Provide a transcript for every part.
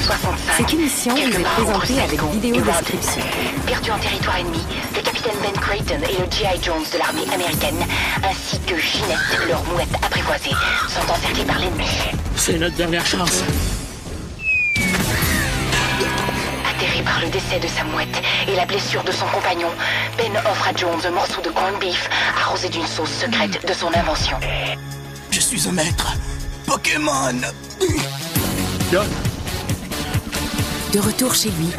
65. Cette émission vous est présentée avec vidéo description. Perdu en territoire ennemi, le capitaine Ben Creighton et le G.I. Jones de l'armée américaine, ainsi que Ginette, leur mouette apprivoisée, sont encerclés par l'ennemi. C'est notre dernière chance. Atterré par le décès de sa mouette et la blessure de son compagnon, Ben offre à Jones un morceau de corned beef arrosé d'une sauce secrète de son invention. Je suis un maître Pokémon. De retour chez lui,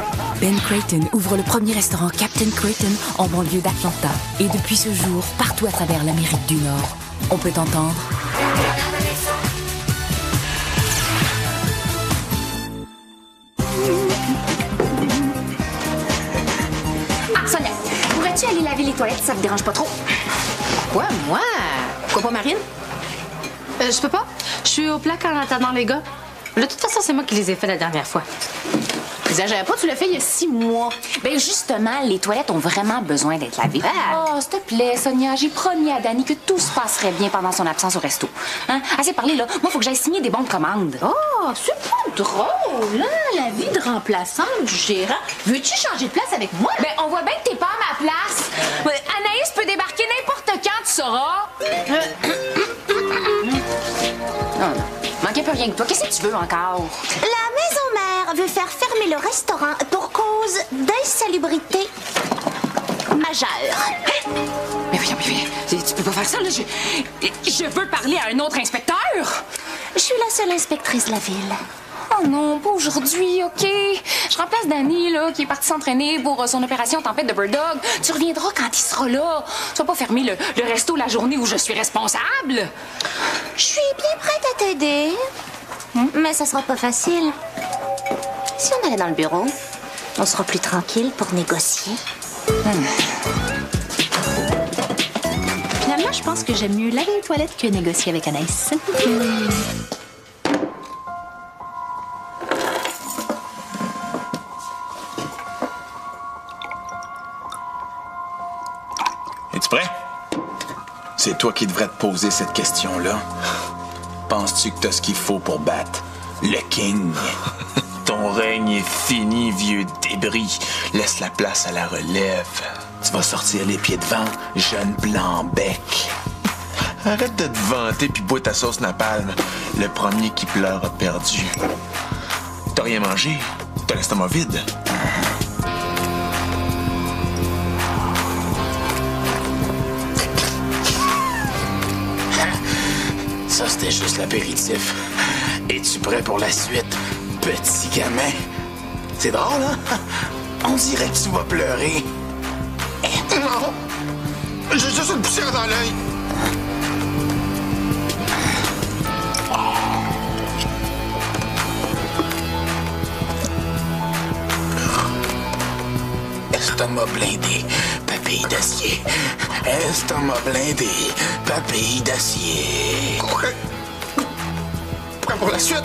Ben Creighton ouvre le premier restaurant Captain Creighton en banlieue d'Atlanta. Et depuis ce jour, partout à travers l'Amérique du Nord, on peut entendre... Sonia, pourrais-tu aller laver les toilettes? Ça te dérange pas trop? Quoi, moi? Pourquoi pas Marine? Je peux pas. Je suis au plaque en attendant les gars. De toute façon, c'est moi qui les ai fait la dernière fois. Exagère pas, tu l'as fait il y a 6 mois. Ben justement, les toilettes ont vraiment besoin d'être lavées. Ah. Oh, s'il te plaît, Sonia, j'ai promis à Dani que tout se passerait bien pendant son absence au resto. Hein? Assez parlé, là. Moi, faut que j'aille signer des bons de commande. Oh, c'est pas drôle, hein, la vie de remplaçante du gérant. Veux-tu changer de place avec moi? Ben, on voit bien que t'es pas à ma place. Anaïs peut débarquer n'importe quand, tu sauras. Non, non. Manquait pas rien que toi. Qu'est-ce que tu veux encore? La maison mère veut faire fermer le restaurant pour cause d'insalubrité majeure. Mais voyons, tu peux pas faire ça, là. Je veux parler à un autre inspecteur. Je suis la seule inspectrice de la ville. Oh non, pas aujourd'hui, OK? Je remplace Danny, là, qui est parti s'entraîner pour son opération Tempête de Bird Dog. Tu reviendras quand il sera là. Tu vas pas fermer le resto la journée où je suis responsable. Je suis bien prête à t'aider. Mais ça sera pas facile. Si on allait dans le bureau, on sera plus tranquille pour négocier. Finalement, je pense que j'aime mieux laver les toilettes que négocier avec Anaïs. Es-tu prêt? C'est toi qui devrais te poser cette question-là. Penses-tu que t'as ce qu'il faut pour battre le King? Ton règne est fini, vieux débris. Laisse la place à la relève. Tu vas sortir les pieds devant, jeune blanc-bec. Arrête de te vanter puis bois ta sauce napalm. Le premier qui pleure a perdu. T'as rien mangé? T'as l'estomac vide? Ça, c'était juste l'apéritif. Es-tu prêt pour la suite, petit gamin? C'est drôle, hein? On dirait que tu vas pleurer. Non! J'ai juste une poussière dans l'œil. Estomac blindé, papille d'acier. Estomac blindé, papille d'acier. Prêt pour la suite?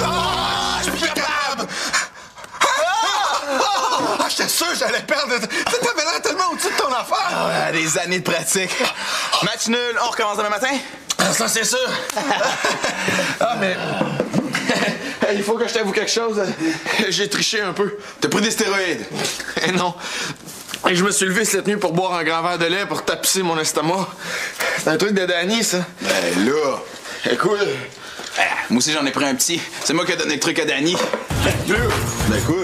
Ah, je suis plus capable! Ah, j'étais sûr que j'allais perdre. T'avais l'air tellement au-dessus de ton affaire. Ah ouais, des années de pratique. Match nul, on recommence demain matin? Ça, c'est sûr. Ah, mais... Il faut que je t'avoue quelque chose. J'ai triché un peu. T'as pris des stéroïdes? Eh non. Et je me suis levé cette nuit pour boire un grand verre de lait pour tapisser mon estomac. C'est un truc de Danny, ça. Ben là, écoute. Moi aussi, j'en ai pris un petit. C'est moi qui ai donné le truc à Danny. Ben quoi?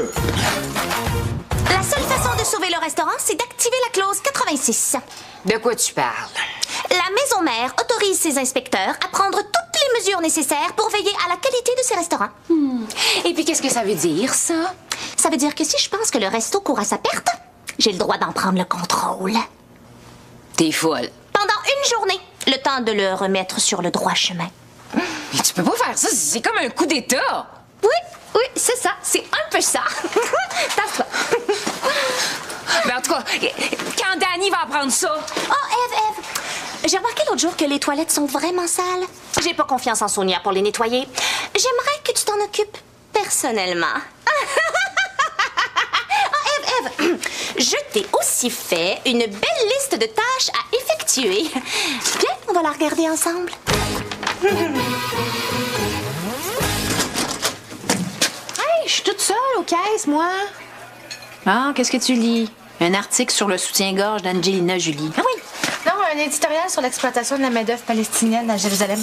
La seule façon de sauver le restaurant, c'est d'activer la clause 86. De quoi tu parles? La maison mère autorise ses inspecteurs à prendre toutes les mesures nécessaires pour veiller à la qualité de ses restaurants. Et puis, qu'est-ce que ça veut dire, ça? Ça veut dire que si je pense que le resto court à sa perte, j'ai le droit d'en prendre le contrôle. T'es folle. Pendant une journée, le temps de le remettre sur le droit chemin. Mais tu peux pas faire ça, c'est comme un coup d'État. Oui, c'est ça. C'est un peu ça. Tasse-toi. Mais en tout cas, quand Danny va apprendre ça... Oh, Eve, j'ai remarqué l'autre jour que les toilettes sont vraiment sales. J'ai pas confiance en Sonia pour les nettoyer. J'aimerais que tu t'en occupes personnellement. Oh, Eve, je t'ai aussi fait une belle liste de tâches à effectuer. Viens, on va la regarder ensemble. caisse, moi. Ah, qu'est-ce que tu lis? Un article sur le soutien-gorge d'Angelina Jolie. Ah oui? Non, un éditorial sur l'exploitation de la main-d'œuvre palestinienne à Jérusalem.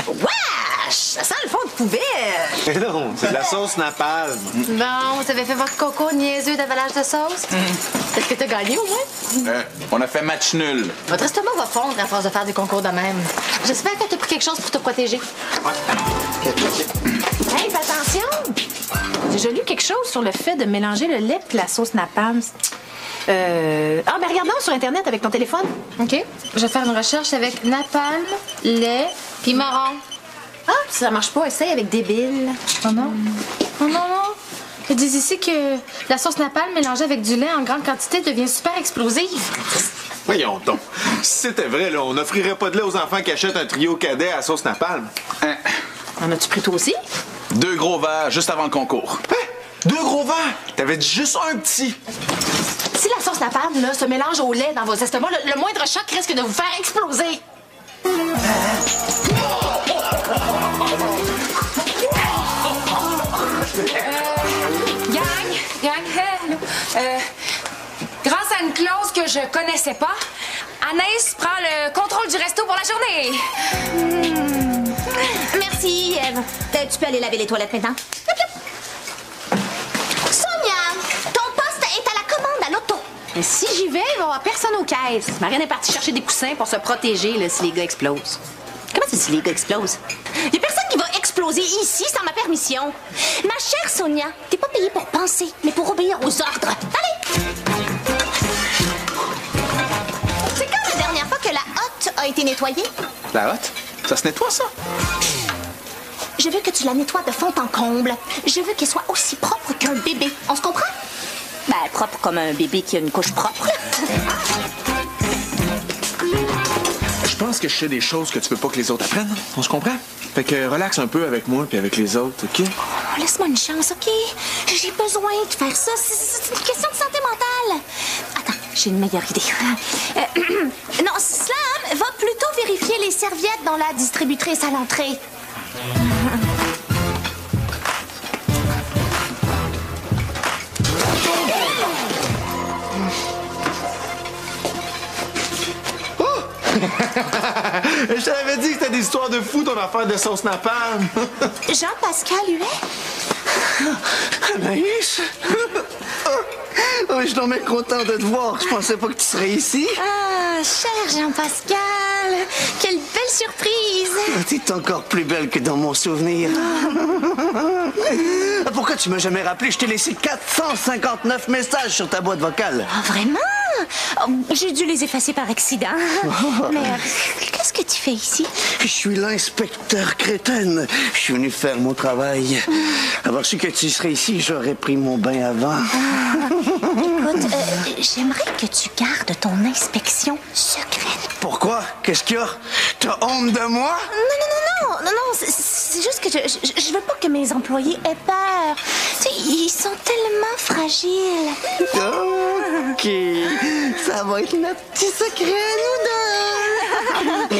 Wesh! Ça sent le fond de poubelle! Non, c'est de la sauce napalm. Bon, vous avez fait votre coco niaiseux d'avalage de sauce? Est-ce que t'as gagné au moins? On a fait match nul. Votre estomac va fondre à force de faire des concours de même. J'espère que t'as pris quelque chose pour te protéger. Hey, fais attention! J'ai déjà lu quelque chose sur le fait de mélanger le lait et la sauce napalm. Ah, ben regarde donc sur Internet avec ton téléphone. OK. Je vais faire une recherche avec napalm, lait, puis marron. Ah, si ça marche pas, essaye avec débile. Oh non. Oh non, non. Ils disent ici que la sauce napalm mélangée avec du lait en grande quantité devient super explosive. Voyons donc. Si c'était vrai, là, on n'offrirait pas de lait aux enfants qui achètent un trio cadet à la sauce napalm. En as-tu pris toi aussi? 2 gros verres juste avant le concours. Hein? 2 gros verres? T'avais dit juste un petit. Si la sauce napalm là, se mélange au lait dans vos estomacs, le moindre choc risque de vous faire exploser. Grâce à une clause que je connaissais pas, Anaïs prend le contrôle du resto pour la journée. Merci, Eve. Tu peux aller laver les toilettes maintenant. Sonia, ton poste est à la commande à l'auto. Mais si j'y vais, il va y avoir personne aux caisses. Marianne est partie chercher des coussins pour se protéger là, si les gars explosent. Comment ça, si les gars explosent? Il y a personne qui va exploser ici sans ma permission. Ma chère Sonia, t'es pas payée pour penser, mais pour obéir aux ordres. Allez! C'est quand la dernière fois que la hotte a été nettoyée? La hotte? Ça se nettoie, ça? Je veux que tu la nettoies de fond en comble. Je veux qu'elle soit aussi propre qu'un bébé. On se comprend? Ben, propre comme un bébé qui a une couche propre. Je pense que je sais des choses que tu veux pas que les autres apprennent. On se comprend? Fait que relaxe un peu avec moi puis avec les autres, OK? Oh, laisse-moi une chance, OK? J'ai besoin de faire ça. C'est une question de santé mentale. Attends, j'ai une meilleure idée. Non, Slam va plutôt vérifier les serviettes dans la distributrice à l'entrée. Je t'avais dit que c'était des histoires de fou, ton affaire de sauce napalm. Jean-Pascal Huet? Anaïs? Oh, je suis donc bien content de te voir. Je pensais pas que tu serais ici. Ah, cher Jean-Pascal, quelle belle surprise! T'es encore plus belle que dans mon souvenir. Pourquoi tu m'as jamais rappelé? Je t'ai laissé 459 messages sur ta boîte vocale. Ah, vraiment? Oh, j'ai dû les effacer par accident. Mais qu'est-ce que tu fais ici? Je suis l'inspecteur Crétin. Je suis venu faire mon travail. Avoir su que tu serais ici, j'aurais pris mon bain avant. Écoute, j'aimerais que tu gardes ton inspection secrète. Pourquoi? Qu'est-ce qu'il y a? T'as honte de moi? Non, c'est juste que je veux pas que mes employés aient peur. Tu sais, ils sont tellement fragiles. OK. Ça va être notre petit secret, nous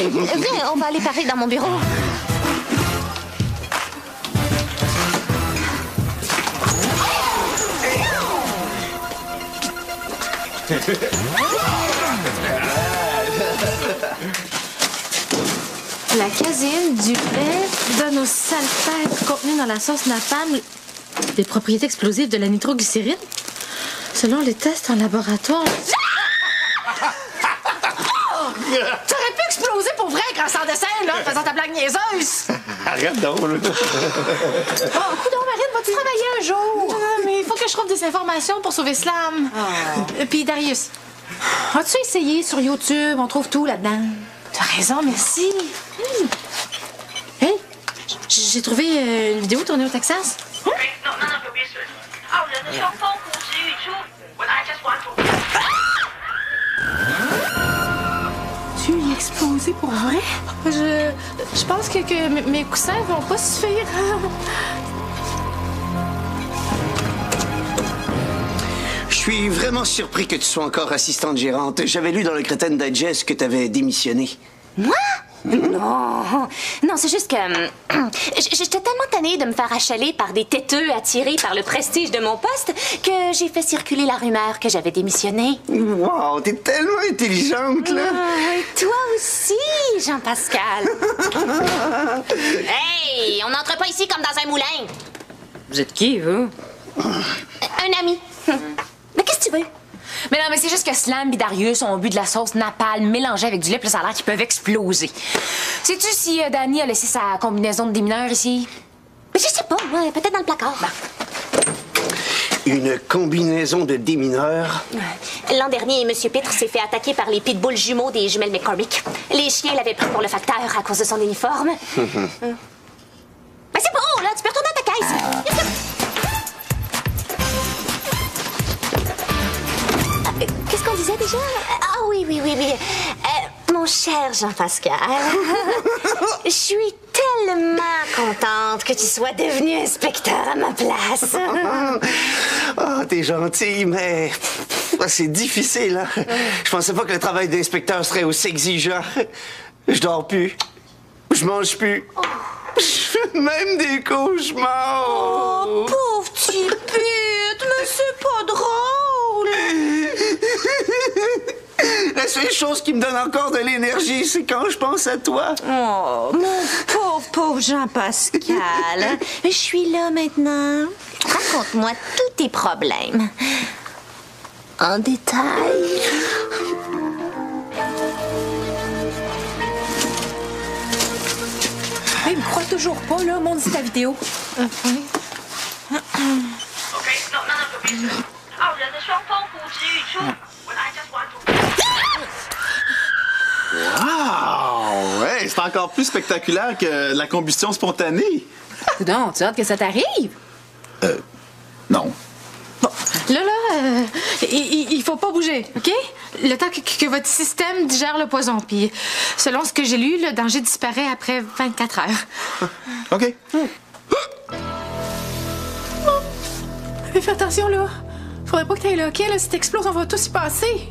deux. Viens, on va aller parler dans mon bureau. La caséine du lait donne aux salpêtres contenus dans la sauce napalm les propriétés explosives de la nitroglycérine. Selon les tests en laboratoire... T'aurais pu exploser pour vrai grâce en dessin, là, en faisant ta blague niaiseuse! Arrête donc, là. Oh, coudonc, Marine, vas-tu travailler un jour? Ah, mais il faut que je trouve des informations pour sauver Slam. Puis Darius. As-tu essayé sur YouTube? On trouve tout là-dedans. T'as raison, merci. Hey, j'ai trouvé une vidéo tournée au Texas. Tu es explosé pour vrai? Je pense que mes coussins vont pas suffire. Je suis vraiment surpris que tu sois encore assistante gérante. J'avais lu dans le Crétin Digest que tu avais démissionné. Moi? Non, c'est juste que j'étais tellement tannée de me faire achaler par des têteux attirés par le prestige de mon poste que j'ai fait circuler la rumeur que j'avais démissionné. Wow, t'es tellement intelligente, là. Toi aussi, Jean-Pascal. Hey, on n'entre pas ici comme dans un moulin. Vous êtes qui, vous? Un ami. Mais qu'est-ce que tu veux? Mais non, mais c'est juste que Slam et Darius ont bu de la sauce napalm mélangée avec du lait, puis ça a l'air qu'ils peuvent exploser. Sais-tu si Danny a laissé sa combinaison de démineur ici? Je sais pas, ouais, peut-être dans le placard. Une combinaison de démineurs? L'an dernier, M. Pitre s'est fait attaquer par les pitbulls jumeaux des jumelles McCormick. Les chiens l'avaient pris pour le facteur à cause de son uniforme. Ben c'est bon, là, tu peux retourner à ta caisse. Qu'est-ce qu'on disait déjà? Ah oui. Mon cher Jean-Pascal, je suis tellement contente que tu sois devenu inspecteur à ma place. Ah, t'es gentille, mais c'est difficile, hein? Je pensais pas que le travail d'inspecteur serait aussi exigeant. Je dors plus. Je mange plus. Je fais même des cauchemars. Oh, pauvre petit pute, mais c'est pas drôle. La seule chose qui me donne encore de l'énergie, c'est quand je pense à toi. Oh, mon pauvre Jean-Pascal. Je suis là maintenant. Raconte-moi tous tes problèmes. En détail. Il me croit toujours pas, là, mon dit ta vidéo. Wow! Ouais, c'est encore plus spectaculaire que la combustion spontanée. Non, tu as hâte que ça t'arrive? Non. Bon, là, il faut pas bouger, OK? Le temps que votre système digère le poison. Puis, selon ce que j'ai lu, le danger disparaît après 24 heures. OK. Mais fais attention, là. Faudrait pas que t'ailles là, OK? Là, si t'exploses, on va tous y passer.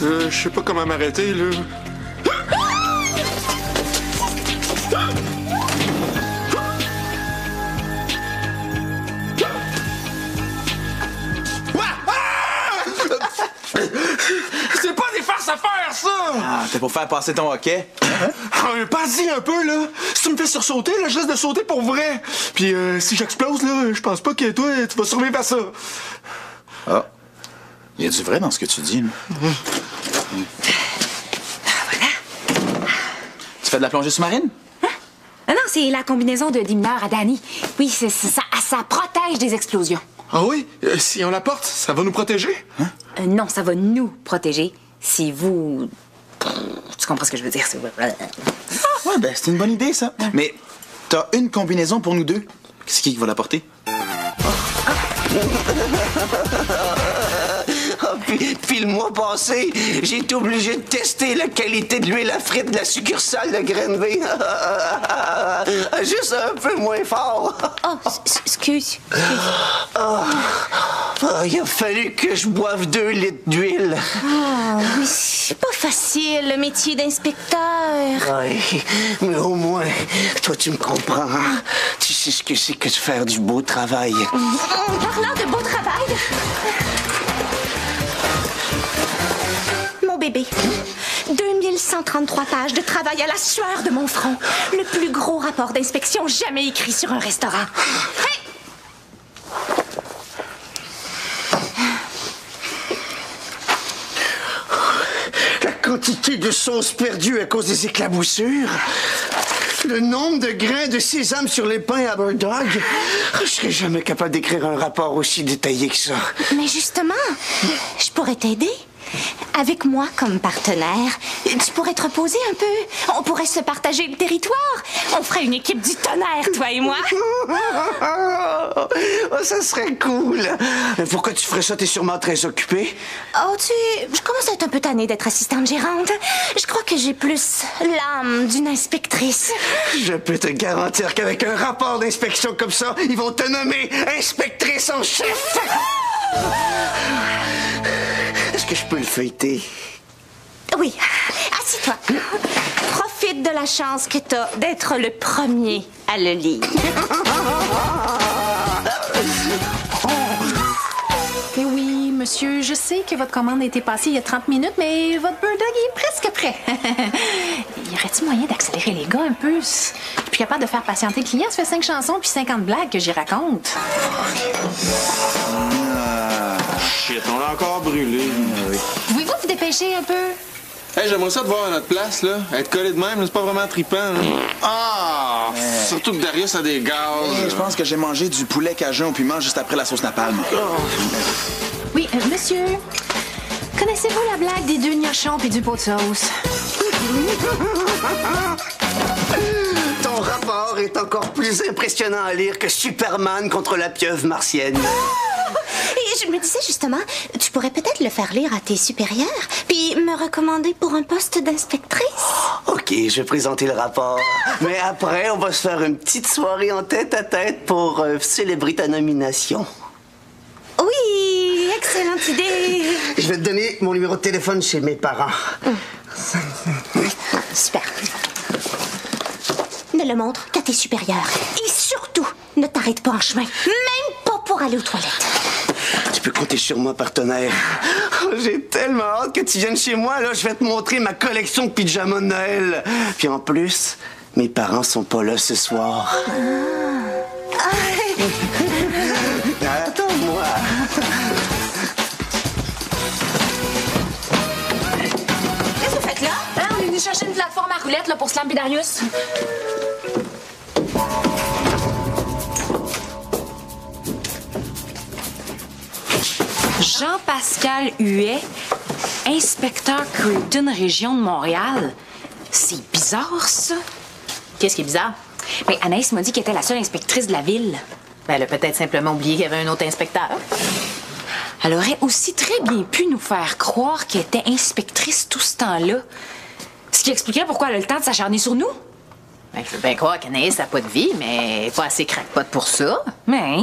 Je sais pas comment m'arrêter, là. C'est pas des farces à faire, ça! Ah, t'es pour faire passer ton hockey? Pas-y un peu, là! Si tu me fais sursauter, là, je risque de sauter pour vrai! Puis si j'explose, là, je pense pas que toi, tu vas survivre à ça! Ah. Il y a du vrai dans ce que tu dis, là. Voilà. Tu fais de la plongée sous-marine? Ah non, c'est la combinaison de démineur à Danny. Oui, ça protège des explosions. Ah oui? Si on la porte, ça va nous protéger? Hein? Non, ça va nous protéger si vous... Tu comprends ce que je veux dire? Ouais, ben, c'est une bonne idée, ça. Mais t'as une combinaison pour nous deux. C'est qui va la porter? Puis le mois passé, j'ai été obligé de tester la qualité de l'huile à frites de la succursale de Grenville. Juste un peu moins fort. Oh, excuse. Il a fallu que je boive 2 litres d'huile. Oui, c'est pas facile, le métier d'inspecteur. Oui, mais au moins, toi, tu me comprends. Hein? Tu sais ce que c'est que de faire du beau travail. Parlant de beau travail... Mon bébé, 2133 pages de travail à la sueur de mon front. Le plus gros rapport d'inspection jamais écrit sur un restaurant. Hey! La quantité de sauce perdue à cause des éclaboussures. Le nombre de grains de sésame sur les pains à Bird-Dog. Je serais jamais capable d'écrire un rapport aussi détaillé que ça. Mais justement, je pourrais t'aider. Avec moi comme partenaire, tu pourrais te reposer un peu. On pourrait se partager le territoire. On ferait une équipe du tonnerre, toi et moi. Oh, ça serait cool. Pourquoi tu ferais ça? T'es sûrement très occupée. Oh, je commence à être un peu tannée d'être assistante gérante. Je crois que j'ai plus l'âme d'une inspectrice. Je peux te garantir qu'avec un rapport d'inspection comme ça, ils vont te nommer inspectrice en chef. Est-ce que je peux le feuilleter? Oui. Assis-toi. toi. Profite de la chance que t'as d'être le premier à le lire. Mais oui, monsieur, je sais que votre commande a été passée il y a 30 minutes, mais votre bird dog est presque prêt. Y aurait-il moyen d'accélérer les gars un peu? Je suis plus capable de faire patienter le client. Ça fait 5 chansons puis 50 blagues que j'y raconte. Shit, on l'a encore brûlé. Pouvez-vous vous dépêcher un peu? Hey, j'aimerais ça te voir à notre place, là. Être collé de même, c'est pas vraiment trippant, là. Ah! Surtout que Darius a des gaz. Je pense que j'ai mangé du poulet cajun au piment juste après la sauce napalm. Oui, monsieur. Connaissez-vous la blague des 2 gnochons puis du pot de sauce? Ton rapport est encore plus impressionnant à lire que Superman contre la pieuvre martienne. Et je me disais justement, tu pourrais peut-être le faire lire à tes supérieurs, puis me recommander pour un poste d'inspectrice. OK, je vais présenter le rapport. Mais après, on va se faire une petite soirée en tête-à-tête pour célébrer ta nomination. Oui, excellente idée. Je vais te donner mon numéro de téléphone chez mes parents. Super. Ne le montre qu'à tes supérieurs. Et surtout, ne t'arrête pas en chemin, même pas pour aller aux toilettes. Tu peux compter sur moi, partenaire. Oh, j'ai tellement hâte que tu viennes chez moi. Là, je vais te montrer ma collection de pyjamas de Noël. Puis en plus, mes parents sont pas là ce soir. Attends-moi. Qu'est-ce que vous faites là? On est venu chercher une plateforme à roulettes là, pour Slam et Darius. Jean-Pascal Huet, inspecteur Creighton, région de Montréal. C'est bizarre, ça. Qu'est-ce qui est bizarre? Mais Anaïs m'a dit qu'elle était la seule inspectrice de la ville. Ben, elle a peut-être simplement oublié qu'il y avait un autre inspecteur. Elle aurait aussi très bien pu nous faire croire qu'elle était inspectrice tout ce temps-là. Ce qui expliquerait pourquoi elle a le temps de s'acharner sur nous. Ben, je veux bien croire qu'Anaïs n'a pas de vie, mais elle est pas assez crackpot pour ça. Mais...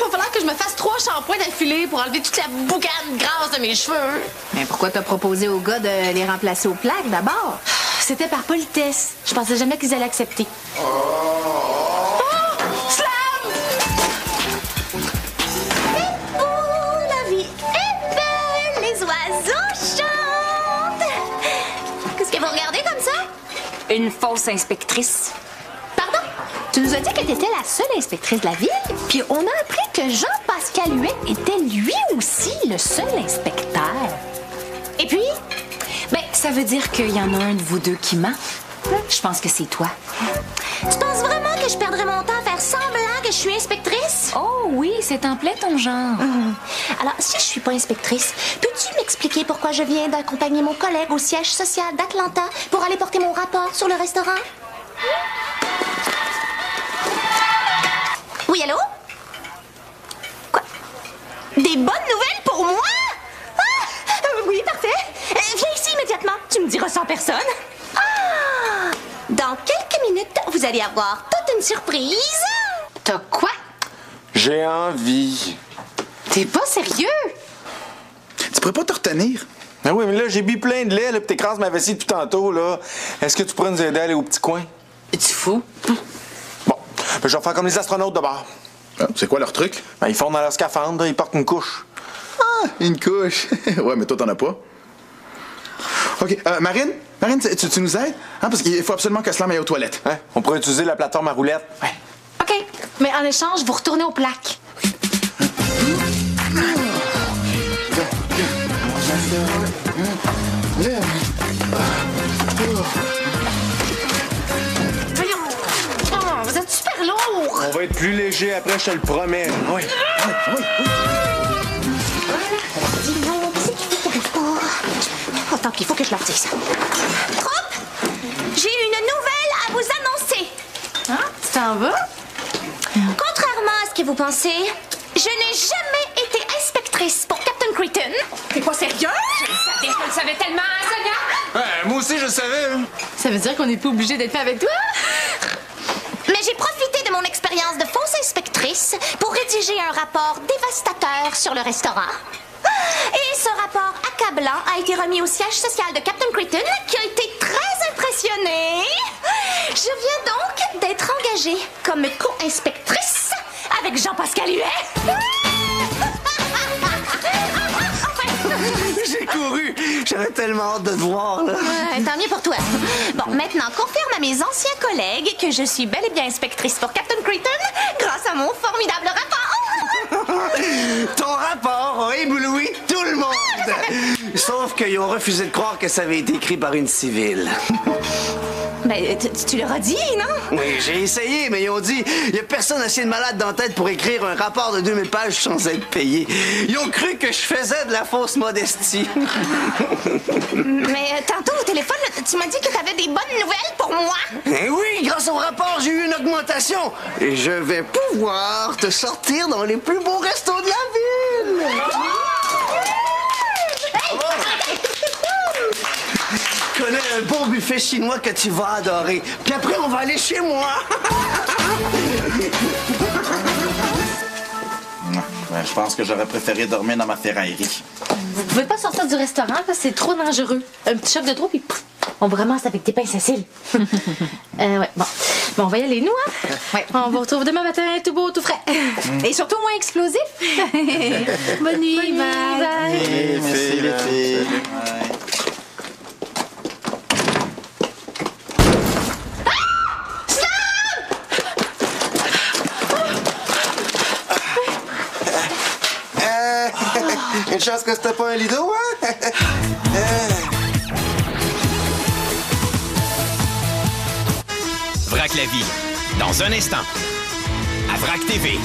Il va falloir que je me fasse 3 shampoings d'affilée pour enlever toute la boucane grasse de mes cheveux. Mais pourquoi t'as proposé aux gars de les remplacer aux plaques d'abord? C'était par politesse. Je pensais jamais qu'ils allaient accepter. Slam! Oh, la vie est belle, les oiseaux chantent. Qu'est-ce que vous regardez comme ça? Une fausse inspectrice. Pardon? Tu nous as dit que t'étais la seule inspectrice de la ville, puis on a appris que Jean-Pascal Huet était lui aussi le seul inspecteur. Et puis? Ben, ça veut dire qu'il y en a un de vous deux qui ment. Je pense que c'est toi. Tu penses vraiment que je perdrais mon temps à faire semblant que je suis inspectrice? Oh oui, c'est en plein ton genre. Alors, si je suis pas inspectrice, peux-tu m'expliquer pourquoi je viens d'accompagner mon collègue au siège social d'Atlanta pour aller porter mon rapport sur le restaurant? Oui, allô? Quoi? Des bonnes nouvelles pour moi? Oui, parfait. Viens ici immédiatement. Tu me diras sans personne. Ah! Dans quelques minutes, vous allez avoir toute une surprise. T'as quoi? J'ai envie. T'es pas sérieux? Tu pourrais pas te retenir? Ah oui, mais là, j'ai bu plein de lait, là, puis t'écrases ma vessie tout tantôt, là. Est-ce que tu pourrais nous aider à aller au petit coin? Es-tu fou? Bon, ben, je vais faire comme les astronautes d'abord. Ah, c'est quoi leur truc? Ben, ils font dans leur scaphandre, ils portent une couche. Ah, une couche. Ouais, mais toi, t'en as pas. OK. Marine, tu nous aides? Hein, parce qu'il faut absolument que Slam aille aux toilettes. Hein? On pourrait utiliser la plateforme à roulettes. Ouais. OK. Mais en échange, vous retournez aux plaques. Oh, vous êtes super lourd. On va être plus léger après, je te le promets. Oui. Dis-donc, c'est qui qui arrive pas? Oh, tant pis, il faut que je leur dise. Troupe, j'ai une nouvelle à vous annoncer. Hein? Tu t'en vas? Contrairement à ce que vous pensez, je n'ai jamais été inspectrice pour Captain Creighton. T'es pas sérieux? Je le savais tellement, Sonia! Moi aussi, je le savais. Hein. Ça veut dire qu'on n'est pas obligé d'être fait avec toi? Mais j'ai profité de mon expérience de fausse inspectrice pour rédiger un rapport dévastateur sur le restaurant. Et ça, mandat blanc a été remis au siège social de Captain Creighton, qui a été très impressionné. Je viens donc d'être engagée comme co-inspectrice avec Jean-Pascal Huet. J'ai couru! J'avais tellement hâte de te voir, là. Tant mieux pour toi. Bon, maintenant, confirme à mes anciens collègues que je suis bel et bien inspectrice pour Captain Creighton grâce à mon formidable rapport. Ton rapport a ébloui tout le monde! Sauf qu'ils ont refusé de croire que ça avait été écrit par une civile. Ben, tu leur as dit, non? Oui, j'ai essayé, mais ils ont dit il y a personne assez de malade dans la tête pour écrire un rapport de 2000 pages sans être payé. Ils ont cru que je faisais de la fausse modestie. Mais tantôt au téléphone, là, tu m'as dit que tu avais des bonnes nouvelles pour moi. Eh oui, grâce au rapport, j'ai eu une augmentation. Et je vais pouvoir te sortir dans les plus beaux restos de la ville. Je connais un bon buffet chinois que tu vas adorer. Puis après, on va aller chez moi. Je pense que j'aurais préféré dormir dans ma ferraillerie. Vous pouvez pas sortir du restaurant, là, c'est trop dangereux. Un petit choc de trop, puis pff, on vous ramasse avec tes pinces à cils. Ouais, bon, on va y aller, nous, hein? Ouais. On vous retrouve demain matin, tout beau, tout frais. Et surtout moins explosif. Bonne nuit, bye. Merci, les filles. Une chance que c'était pas un lido, hein? Vrac la vie, dans un instant. À Vrac TV.